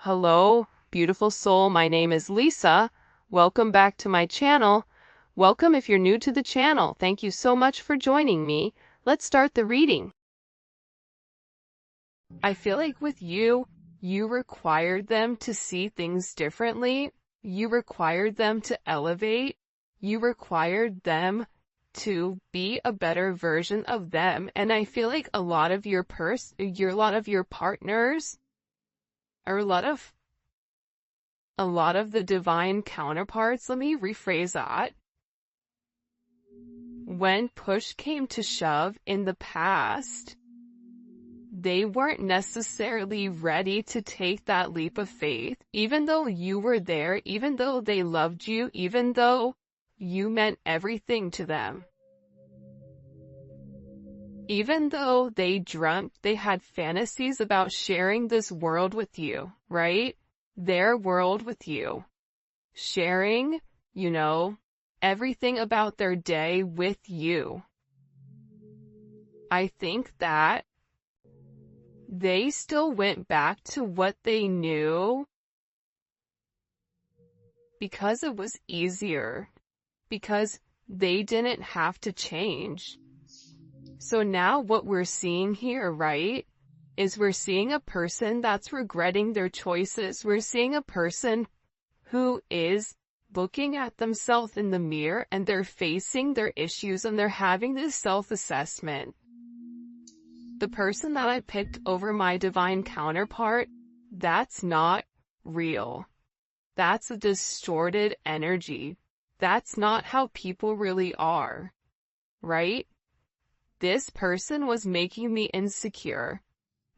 Hello, beautiful soul. My name is Lisa. Welcome back to my channel. Welcome if you're new to the channel. Thank you so much for joining me. Let's start the reading. I feel like with you required them to see things differently. You required them to elevate. You required them to be a better version of them. And I feel like a lot of your partners, or a lot of the divine counterparts, let me rephrase that. When push came to shove in the past, they weren't necessarily ready to take that leap of faith, even though you were there, even though they loved you, even though you meant everything to them. Even though they dreamt, they had fantasies about sharing this world with you, right? Their world with you. Sharing, everything about their day with you. I think that they still went back to what they knew because it was easier, because they didn't have to change. So now what we're seeing here, right, is we're seeing a person that's regretting their choices. We're seeing a person who is looking at themselves in the mirror and they're facing their issues and they're having this self-assessment. The person that I picked over my divine counterpart, that's not real. That's a distorted energy. That's not how people really are, right? This person was making me insecure.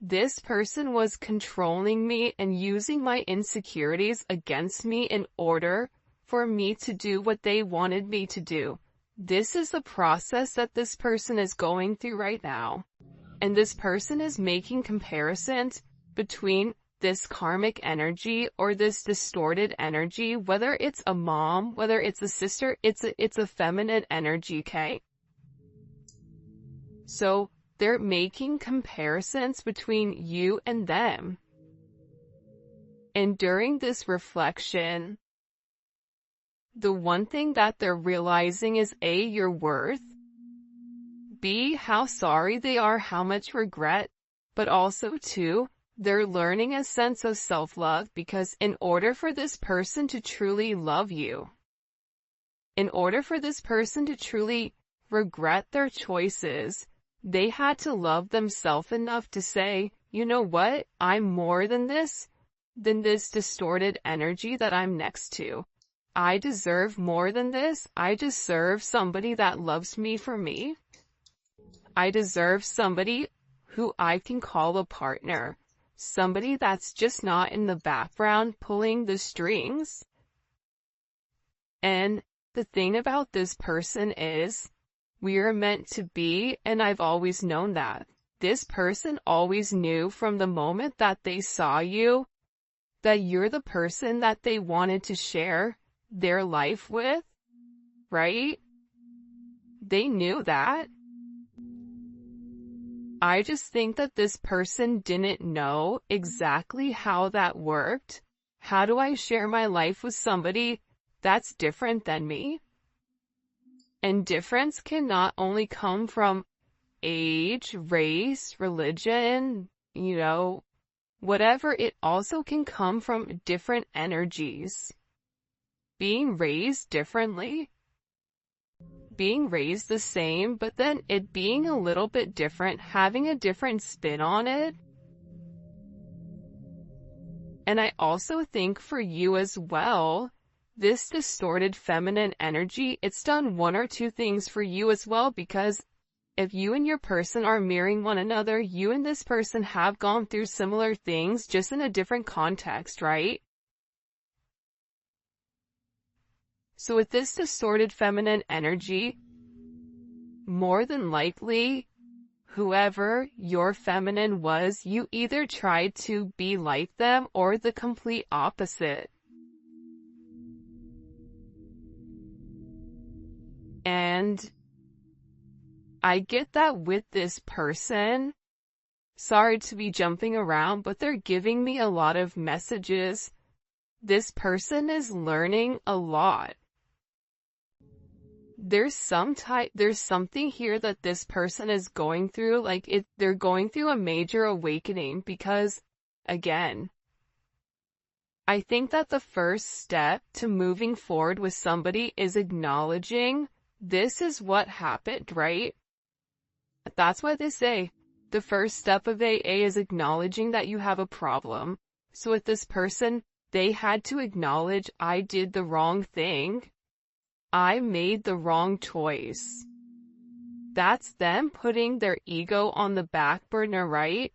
This person was controlling me and using my insecurities against me in order for me to do what they wanted me to do. This is the process that this person is going through right now. And this person is making comparisons between this karmic energy or this distorted energy, whether it's a mom, whether it's a sister, it's a feminine energy, okay? So they're making comparisons between you and them. And during this reflection, the one thing that they're realizing is A, your worth, B, how sorry they are, how much regret, but also 2, they're learning a sense of self-love, because in order for this person to truly love you, in order for this person to truly regret their choices, they had to love themselves enough to say, you know what, I'm more than this distorted energy that I'm next to. I deserve more than this. I deserve somebody that loves me for me. I deserve somebody who I can call a partner. Somebody that's just not in the background pulling the strings. And the thing about this person is, we are meant to be, and I've always known that. This person always knew from the moment that they saw you that you're the person that they wanted to share their life with, right? They knew that. I just think that this person didn't know exactly how that worked. How do I share my life with somebody that's different than me? And difference can not only come from age, race, religion, whatever, it also can come from different energies. Being raised differently, being raised the same, but then it being a little bit different, having a different spin on it. And I also think for you as well, this distorted feminine energy, it's done one or two things for you as well, because if you and your person are mirroring one another, you and this person have gone through similar things, just in a different context, right? So with this distorted feminine energy, more than likely, whoever your feminine was, you either tried to be like them or the complete opposite. And I get that with this person, Sorry to be jumping around, but they're giving me a lot of messages. This person is learning a lot. There's something here that this person is going through, they're going through a major awakening because, again, I think that the first step to moving forward with somebody is acknowledging this is what happened, right? That's why they say the first step of AA is acknowledging that you have a problem. So with this person, they had to acknowledge, I did the wrong thing. I made the wrong choice. That's them putting their ego on the back burner, right?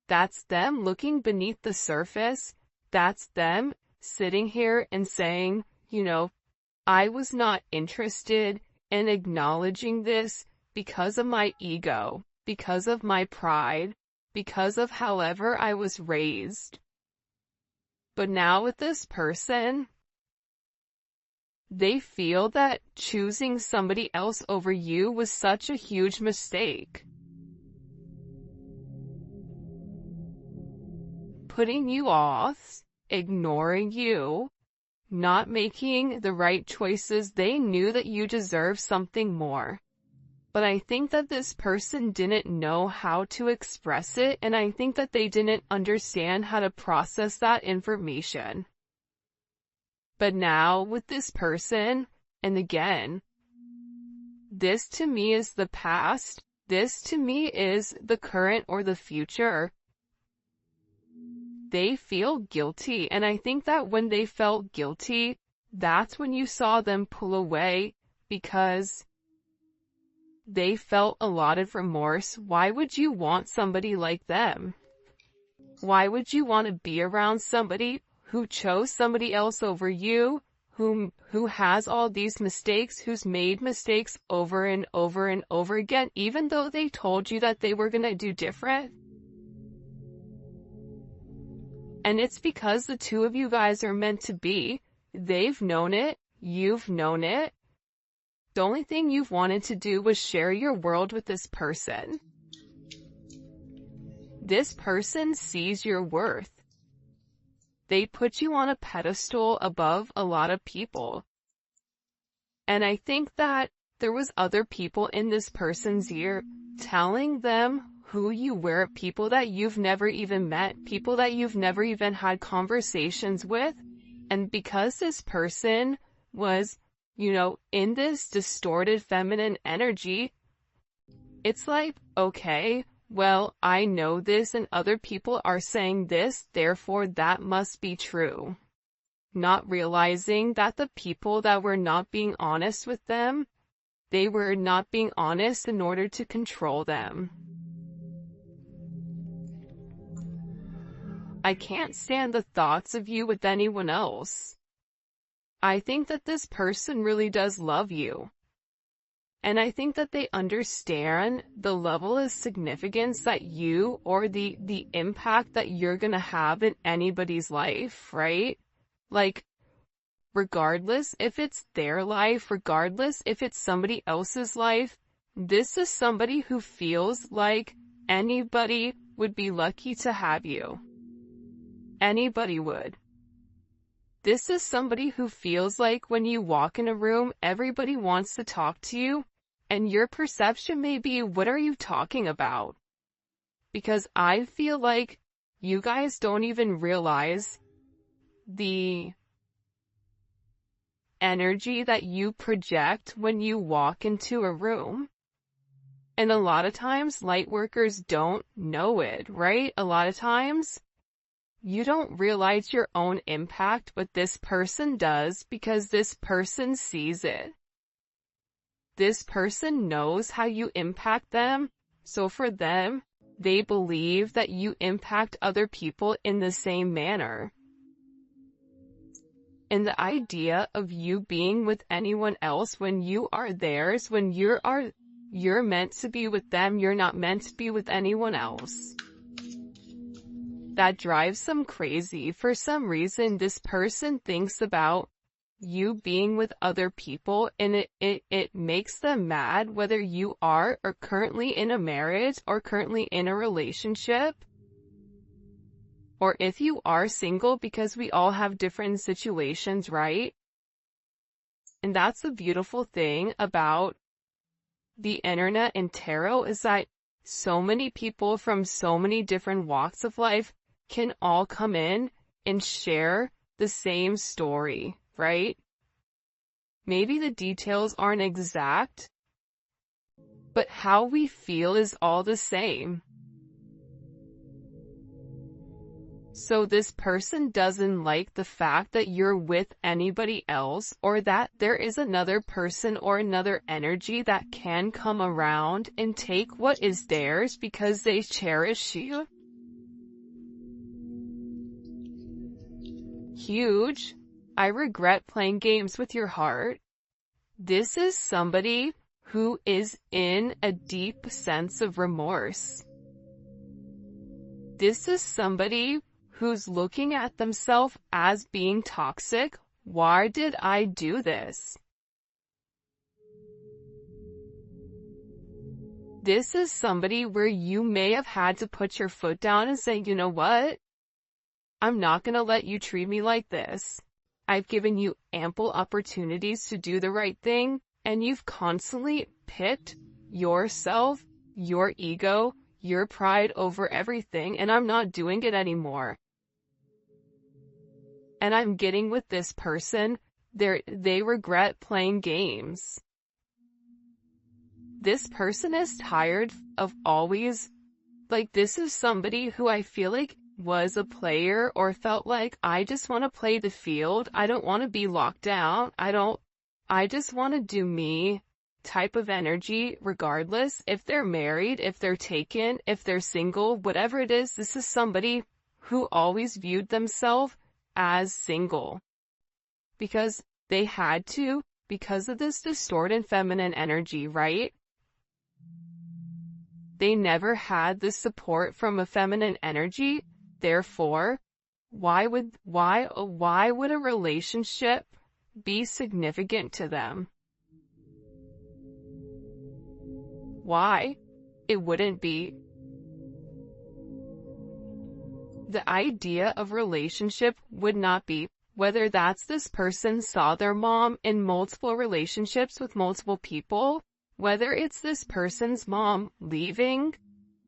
That's them looking beneath the surface. That's them sitting here and saying, I was not interested in acknowledging this because of my ego, because of my pride, because of however I was raised. But now with this person, they feel that choosing somebody else over you was such a huge mistake. Putting you off, ignoring you, not making the right choices. They knew that you deserve something more. But I think that this person didn't know how to express it, and I think that they didn't understand how to process that information. But now with this person, and again, this to me is the past, this to me is the current or the future. They feel guilty, and I think that when they felt guilty, that's when you saw them pull away, because they felt a lot of remorse. Why would you want somebody like them? Why would you want to be around somebody who chose somebody else over you, who has all these mistakes, who's made mistakes over and over and over again, even though they told you that they were going to do different? And it's because the two of you guys are meant to be. They've known it. You've known it. The only thing you've wanted to do was share your world with this person. This person sees your worth. They put you on a pedestal above a lot of people. And I think that there was other people in this person's ear telling them who you were, people that you've never even met, people that you've never even had conversations with. And because this person was, in this distorted feminine energy, it's like, okay, well, I know this and other people are saying this, therefore that must be true. Not realizing that the people that were not being honest with them, they were not being honest in order to control them. I can't stand the thoughts of you with anyone else. I think that this person really does love you. And I think that they understand the level of significance that you, or the impact that you're gonna have in anybody's life, right? Regardless if it's their life, regardless if it's somebody else's life, this is somebody who feels like anybody would be lucky to have you. Anybody would. This is somebody who feels like when you walk in a room, everybody wants to talk to you, and your perception may be, what are you talking about? Because I feel like you guys don't even realize the energy that you project when you walk into a room. And a lot of times, light workers don't know it, right? A lot of times, you don't realize your own impact, but this person does, because this person sees it. This person knows how you impact them, so for them, they believe that you impact other people in the same manner. And the idea of you being with anyone else when you are theirs, when you're meant to be with them, you're not meant to be with anyone else. That drives them crazy. For some reason, this person thinks about you being with other people, and it makes them mad whether you are or currently in a marriage or currently in a relationship, or if you are single, because we all have different situations, right? And that's the beautiful thing about the internet and tarot, is that so many people from so many different walks of life can all come in and share the same story, right? Maybe the details aren't exact, but how we feel is all the same. So this person doesn't like the fact that you're with anybody else, or that there is another person or another energy that can come around and take what is theirs because they cherish you. Huge. I regret playing games with your heart. This is somebody who is in a deep sense of remorse. This is somebody who's looking at themselves as being toxic. Why did I do this? This is somebody where you may have had to put your foot down and say, you know what? I'm not going to let you treat me like this. I've given you ample opportunities to do the right thing, and you've constantly picked yourself, your ego, your pride over everything, and I'm not doing it anymore. And I'm getting with this person, they regret playing games. This person is tired of always, this is somebody who I feel like was a player, or felt like, I just want to play the field, I don't want to be locked down, I just want to do me type of energy, regardless if they're married, if they're taken, if they're single, whatever it is. This is somebody who always viewed themselves as single because they had to, because of this distorted feminine energy, right? They never had the support from a feminine energy. Therefore, why would a relationship be significant to them? Why? It wouldn't be. The idea of relationship would not be, whether that's this person saw their mom in multiple relationships with multiple people, whether it's this person's mom leaving,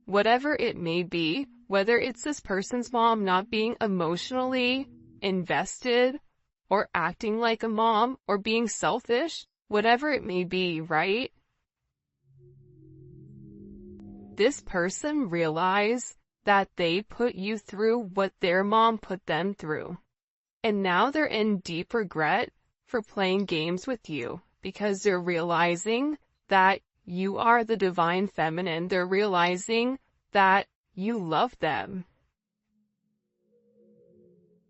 whatever it may be, whether it's this person's mom not being emotionally invested or acting like a mom or being selfish, whatever it may be, right? This person realized that they put you through what their mom put them through. And now they're in deep regret for playing games with you, because they're realizing that you are the divine feminine. They're realizing that you love them.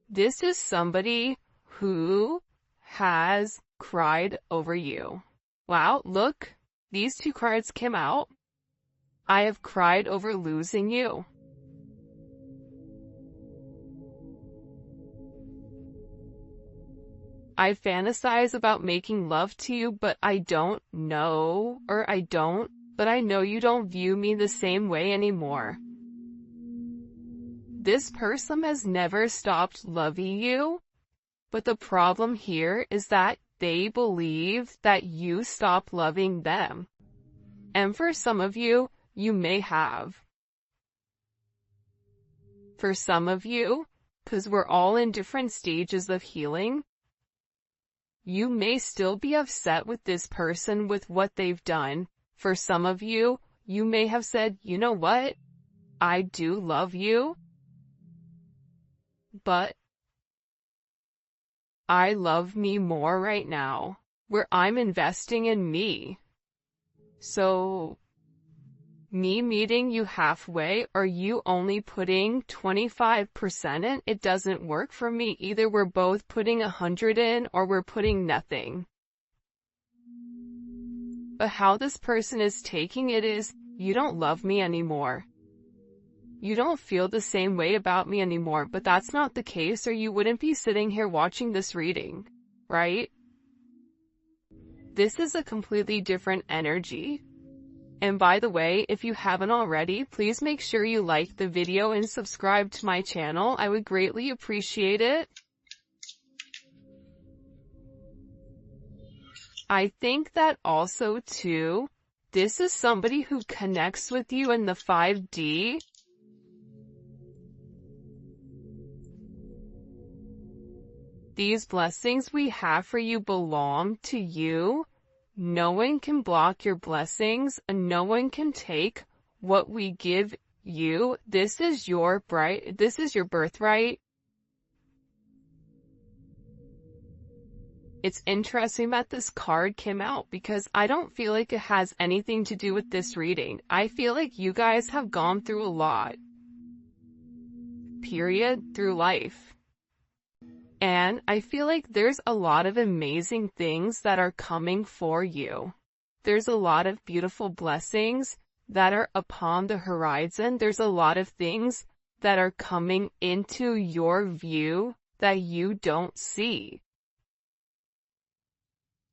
This is somebody who has cried over you. Wow, look, these two cards came out. I have cried over losing you. I fantasize about making love to you, but I don't know, but I know you don't view me the same way anymore. This person has never stopped loving you, but the problem here is that they believe that you stopped loving them. And for some of you, you may have. For some of you, because we're all in different stages of healing, you may still be upset with this person with what they've done. For some of you, you may have said, you know what? I do love you, but I love me more right now, where I'm investing in me. So, me meeting you halfway, or you only putting 25% in, it doesn't work for me. Either we're both putting 100 in, or we're putting nothing. But how this person is taking it is, you don't love me anymore. You don't feel the same way about me anymore, but that's not the case, or you wouldn't be sitting here watching this reading, right? This is a completely different energy. And by the way, if you haven't already, please make sure you like the video and subscribe to my channel. I would greatly appreciate it. I think that also too, this is somebody who connects with you in the 5D. These blessings we have for you belong to you. No one can block your blessings, and no one can take what we give you. This is your birthright. It's interesting that this card came out because I don't feel like it has anything to do with this reading. I feel like you guys have gone through a lot, period, through life. And I feel like there's a lot of amazing things that are coming for you. There's a lot of beautiful blessings that are upon the horizon. There's a lot of things that are coming into your view that you don't see.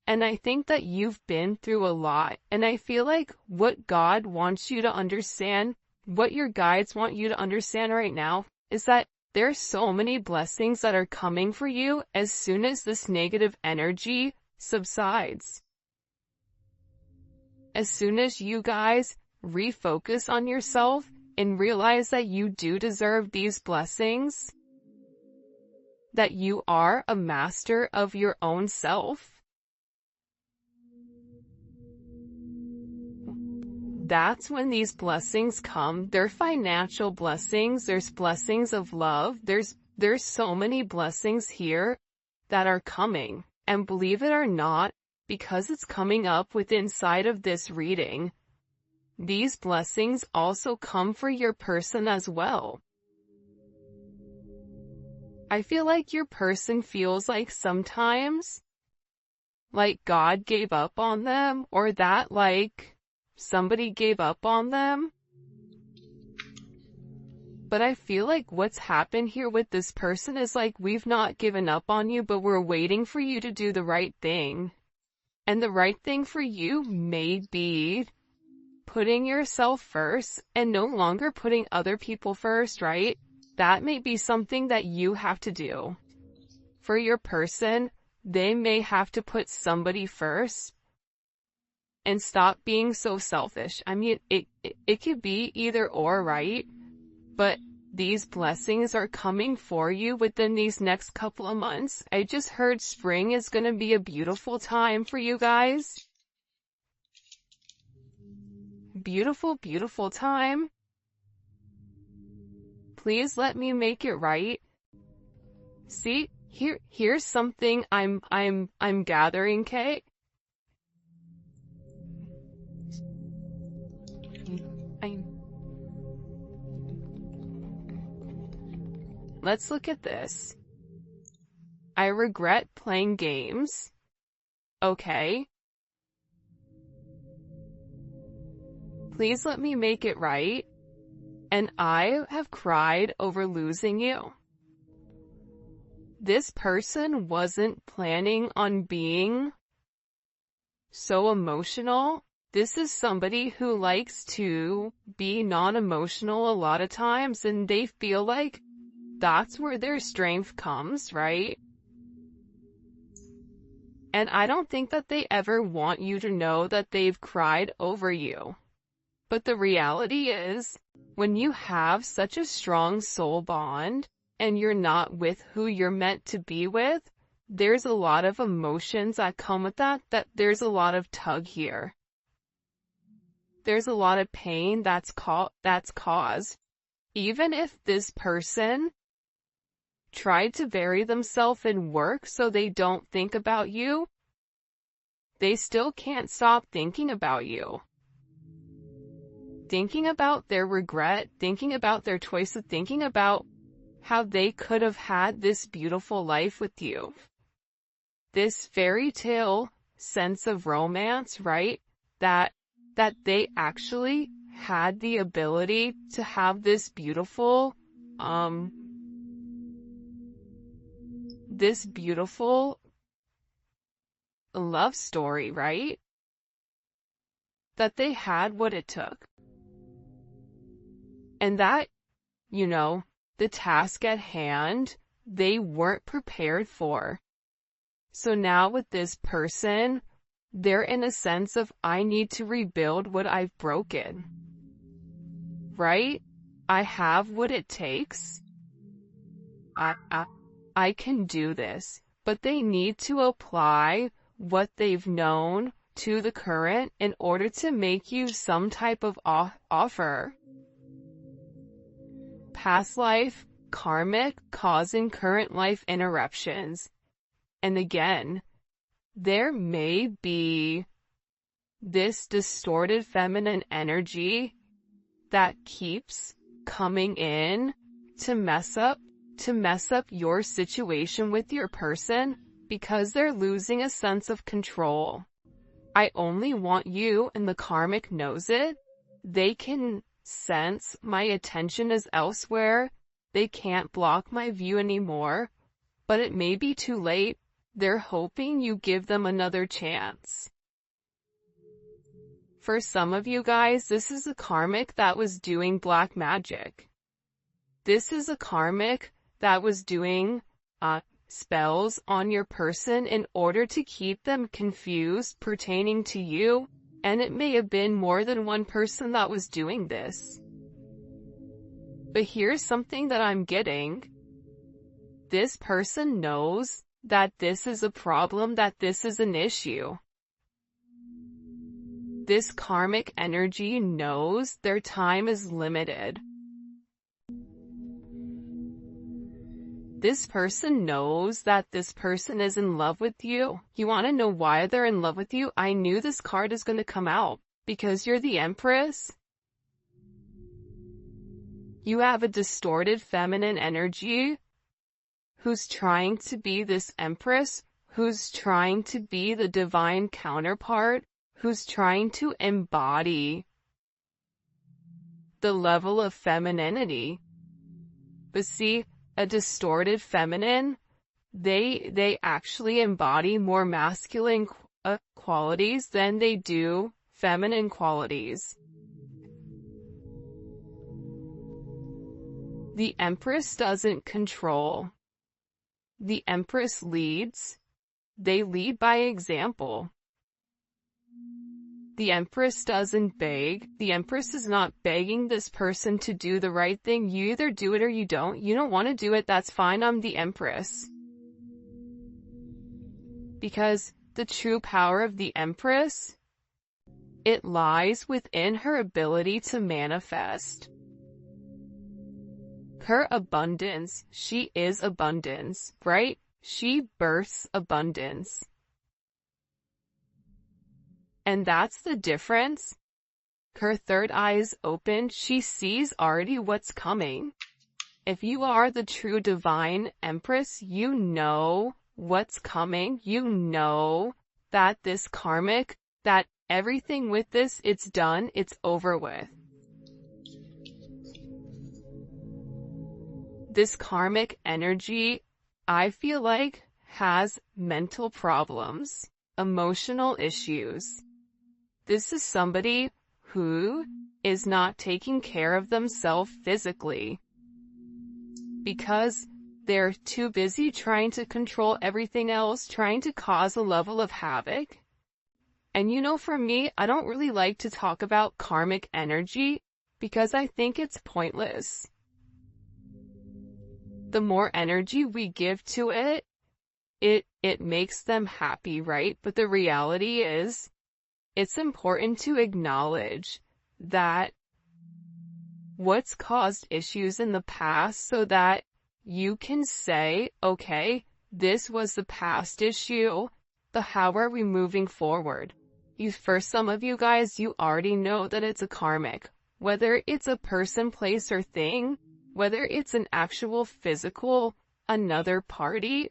And I think that you've been through a lot. And I feel like what God wants you to understand, what your guides want you to understand right now, is that there's so many blessings that are coming for you as soon as this negative energy subsides. As soon as you guys refocus on yourself and realize that you do deserve these blessings, that you are a master of your own self, that's when these blessings come. They're financial blessings. There's blessings of love. There's so many blessings here that are coming. And believe it or not, because it's coming up with inside of this reading, these blessings also come for your person as well. I feel like your person feels like sometimes like God gave up on them, or that like somebody gave up on them. But I feel like what's happened here with this person is like, we've not given up on you, but we're waiting for you to do the right thing. And the right thing for you may be putting yourself first and no longer putting other people first, right? That may be something that you have to do. For your person, they may have to put somebody first and stop being so selfish. I mean, it could be either or, right? But these blessings are coming for you within these next couple of months. I just heard spring is going to be a beautiful time for you guys. Beautiful, beautiful time. Please let me make it right. See, here's something I'm gathering, Kate. Let's look at this. I regret playing games. Okay. Please let me make it right. And I have cried over losing you. This person wasn't planning on being so emotional. This is somebody who likes to be non-emotional a lot of times, and they feel like that's where their strength comes, right? And I don't think that they ever want you to know that they've cried over you. But the reality is, when you have such a strong soul bond, and you're not with who you're meant to be with, there's a lot of emotions that come with that there's a lot of tug here. There's a lot of pain that's caused. Even if this person tried to bury themselves in work so they don't think about you, they still can't stop thinking about you. Thinking about their regret, thinking about their choices, thinking about how they could have had this beautiful life with you. This fairy tale sense of romance, right? That they actually had the ability to have this beautiful love story, right? That they had what it took. And that, the task at hand, they weren't prepared for. So now with this person, they're in a sense of, I need to rebuild what I've broken. Right? I have what it takes. I can do this. But they need to apply what they've known to the current in order to make you some type of offer. Past life, karmic, causing current life interruptions. And again, there may be this distorted feminine energy that keeps coming in to mess up your situation with your person because they're losing a sense of control. I only want you, and the karmic knows it. They can sense my attention is elsewhere. They can't block my view anymore, but it may be too late. They're hoping you give them another chance. For some of you guys, this is a karmic that was doing black magic. This is a karmic that was doing spells on your person in order to keep them confused pertaining to you, and it may have been more than one person that was doing this. But here's something that I'm getting. This person knows that this is a problem, that this is an issue. This karmic energy knows their time is limited. This person knows that this person is in love with you. You want to know why they're in love with you? I knew this card is going to come out because you're the Empress. You have a distorted feminine energy who's trying to be this Empress, who's trying to be the divine counterpart, who's trying to embody the level of femininity. But see, a distorted feminine, they actually embody more masculine qualities than they do feminine qualities. The Empress doesn't control. The Empress leads. They lead by example. The Empress doesn't beg. The Empress is not begging this person to do the right thing. You either do it or you don't. You don't want to do it, that's fine. I'm the Empress. Because the true power of the Empress, it lies within her ability to manifest. Her abundance, she is abundance, right? She births abundance. And that's the difference. Her third eye is open. She sees already what's coming. If you are the true divine Empress, you know what's coming. You know that this karmic, that everything with this, it's done, it's over with. This karmic energy, I feel like, has mental problems, emotional issues. This is somebody who is not taking care of themselves physically because they're too busy trying to control everything else, trying to cause a level of havoc. And for me, I don't really like to talk about karmic energy because I think it's pointless. The more energy we give to it, it makes them happy, right? But the reality is, it's important to acknowledge that what's caused issues in the past so that you can say, okay, this was the past issue, how are we moving forward? For some of you guys, you already know that it's a karmic. Whether it's a person, place, or thing, whether it's an actual physical, another party,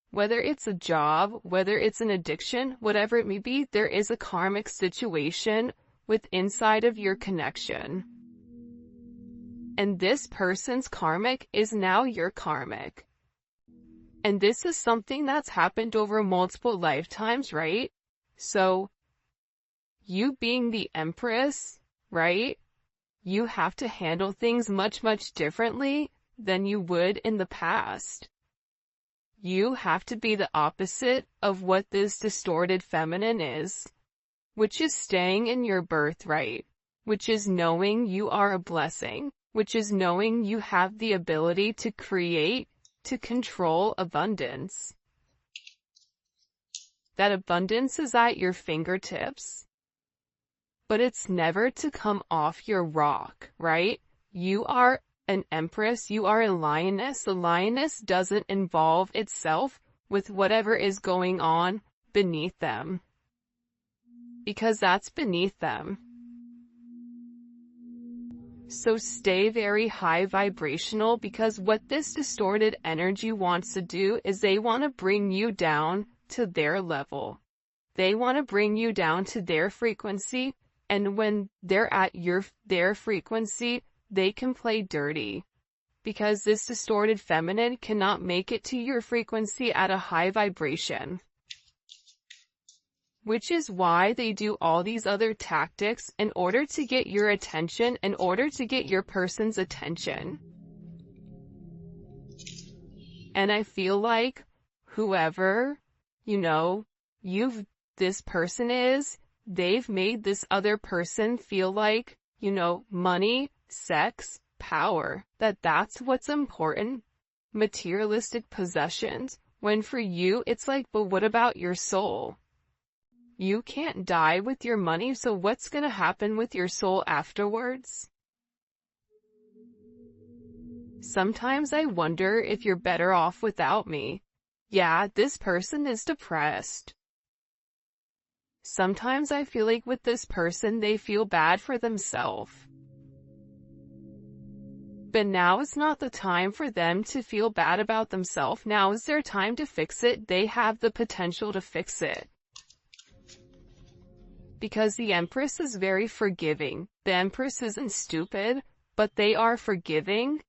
whether it's a job, whether it's an addiction, whatever it may be, there is a karmic situation with inside of your connection. And this person's karmic is now your karmic. And this is something that's happened over multiple lifetimes, right? So, you being the Empress, right? You have to handle things much, much differently than you would in the past. You have to be the opposite of what this distorted feminine is, which is staying in your birthright, which is knowing you are a blessing, which is knowing you have the ability to create, to control abundance. That abundance is at your fingertips, but it's never to come off your rock, right? You are an empress, you are a lioness. The lioness doesn't involve itself with whatever is going on beneath them, because that's beneath them. So stay very high vibrational, because what this distorted energy wants to do is they want to bring you down to their level. They want to bring you down to their frequency, and when they're at their frequency, they can play dirty, because this distorted feminine cannot make it to your frequency at a high vibration. Which is why they do all these other tactics in order to get your attention, in order to get your person's attention. And I feel like whoever, this person is, they've made this other person feel like, money, sex, power, that's what's important, materialistic possessions, when for you it's like, but what about your soul? You can't die with your money, so what's gonna happen with your soul afterwards? Sometimes I wonder if you're better off without me. Yeah, this person is depressed. Sometimes I feel like with this person they feel bad for themselves. But now is not the time for them to feel bad about themselves. Now is their time to fix it. They have the potential to fix it. Because the Empress is very forgiving. The Empress isn't stupid, but they are forgiving.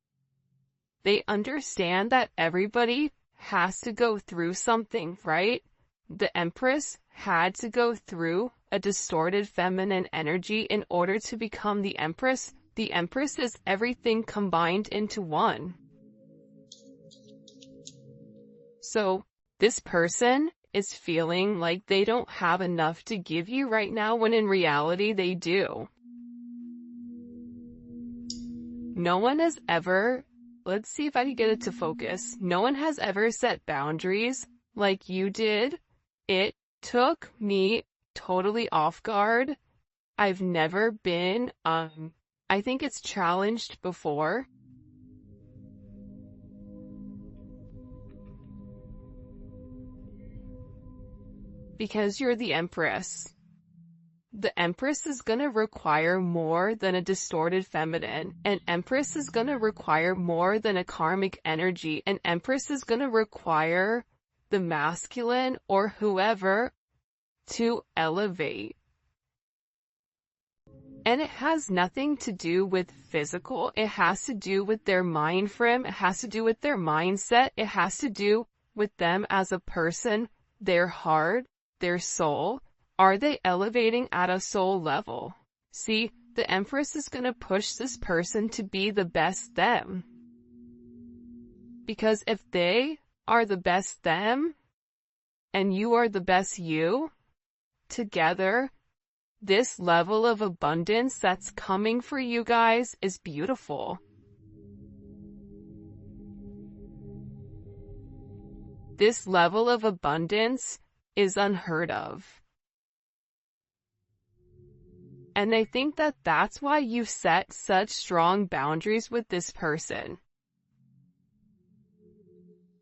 They understand that everybody has to go through something, right? The Empress had to go through a distorted feminine energy in order to become the Empress. The Empress is everything combined into one. So, this person is feeling like they don't have enough to give you right now, when in reality they do. No one has ever, let's see if I can get it to focus. No one has ever set boundaries like you did. It took me totally off guard. I've never been, I think it's challenged before. Because you're the Empress. The Empress is gonna require more than a distorted feminine. An Empress is gonna require more than a karmic energy. An Empress is gonna require the masculine or whoever to elevate. And it has nothing to do with physical. It has to do with their mind frame. It has to do with their mindset. It has to do with them as a person, their heart, their soul. Are they elevating at a soul level? See, the Empress is going to push this person to be the best them. Because if they are the best them, and you are the best you, together, this level of abundance that's coming for you guys is beautiful. This level of abundance is unheard of. And I think that that's why you've set such strong boundaries with this person.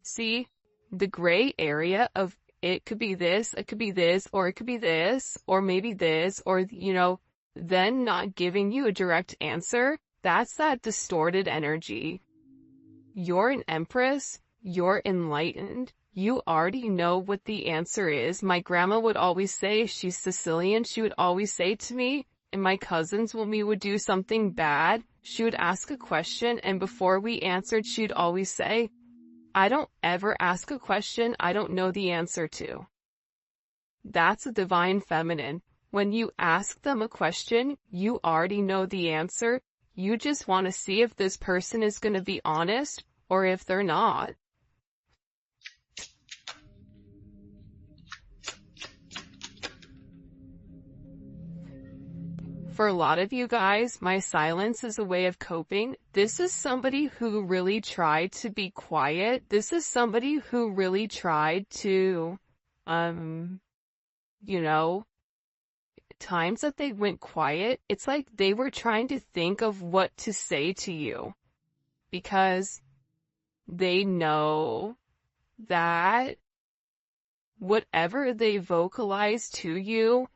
See, the gray area of it could be this, it could be this, or it could be this, or maybe this, or, then not giving you a direct answer, that's that distorted energy. You're an Empress, you're enlightened, you already know what the answer is. My grandma would always say, she's Sicilian, she would always say to me, and my cousins, when we would do something bad, she would ask a question, and before we answered, she'd always say, I don't ever ask a question I don't know the answer to. That's a divine feminine. When you ask them a question, you already know the answer. You just want to see if this person is going to be honest or if they're not. For a lot of you guys, my silence is a way of coping. This is somebody who really tried to be quiet. This is somebody who really tried to, times that they went quiet, it's like they were trying to think of what to say to you. Because they know that whatever they vocalize to you,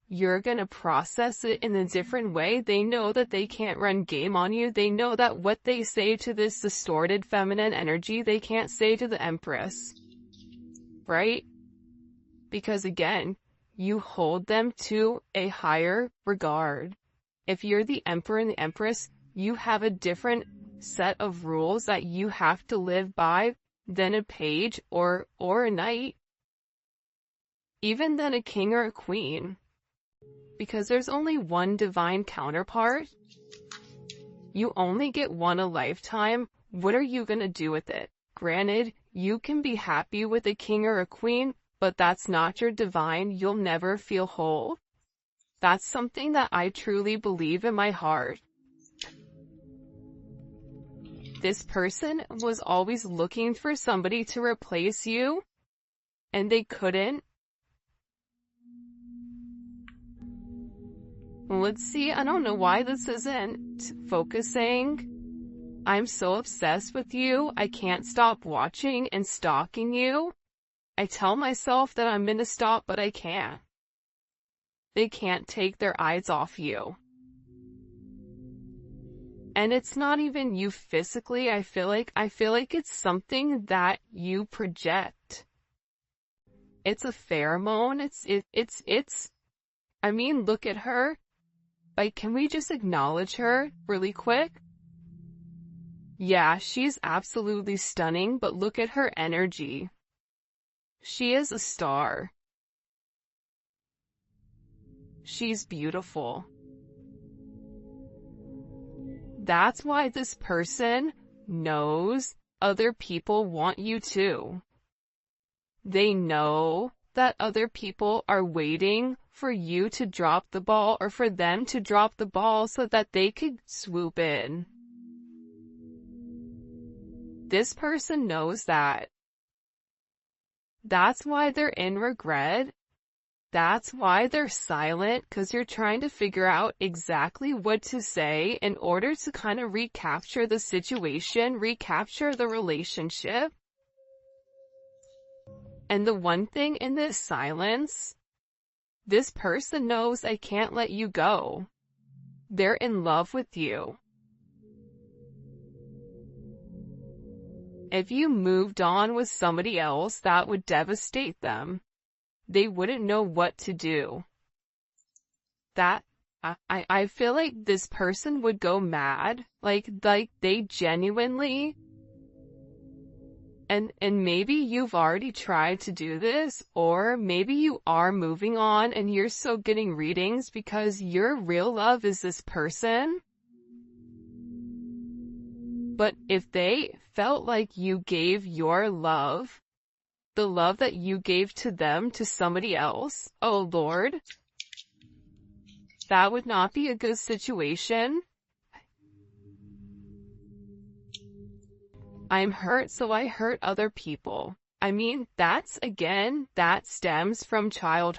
you're gonna process it in a different way. They know that they can't run game on you. They know that what they say to this distorted feminine energy, they can't say to the Empress. Right? Because again, you hold them to a higher regard. If you're the Emperor and the Empress, you have a different set of rules that you have to live by than a page or a knight. Even than a king or a queen. Because there's only one divine counterpart. You only get one a lifetime. What are you gonna do with it? Granted, you can be happy with a king or a queen, but that's not your divine. You'll never feel whole. That's something that I truly believe in my heart. This person was always looking for somebody to replace you, and they couldn't. Let's see, I don't know why this isn't focusing. I'm so obsessed with you, I can't stop watching and stalking you. I tell myself that I'm gonna stop, but I can't. They can't take their eyes off you. And it's not even you physically, I feel like it's something that you project. It's a pheromone, I mean, look at her. Like, can we just acknowledge her really quick? Yeah, she's absolutely stunning, but look at her energy. She is a star. She's beautiful. That's why this person knows other people want you too. They know that other people are waiting for you to drop the ball or for them to drop the ball so that they could swoop in. This person knows that. That's why they're in regret. That's why they're silent, because you're trying to figure out exactly what to say in order to kind of recapture the situation, recapture the relationship. And the one thing in this silence, this person knows I can't let you go. They're in love with you. If you moved on with somebody else, that would devastate them. They wouldn't know what to do. I feel like this person would go mad. Like they genuinely. And maybe you've already tried to do this, or maybe you are moving on and you're still getting readings because your real love is this person. But if they felt like you gave your love, the love that you gave to them, to somebody else, oh Lord, that would not be a good situation. I'm hurt, so I hurt other people. I mean, that stems from childhood.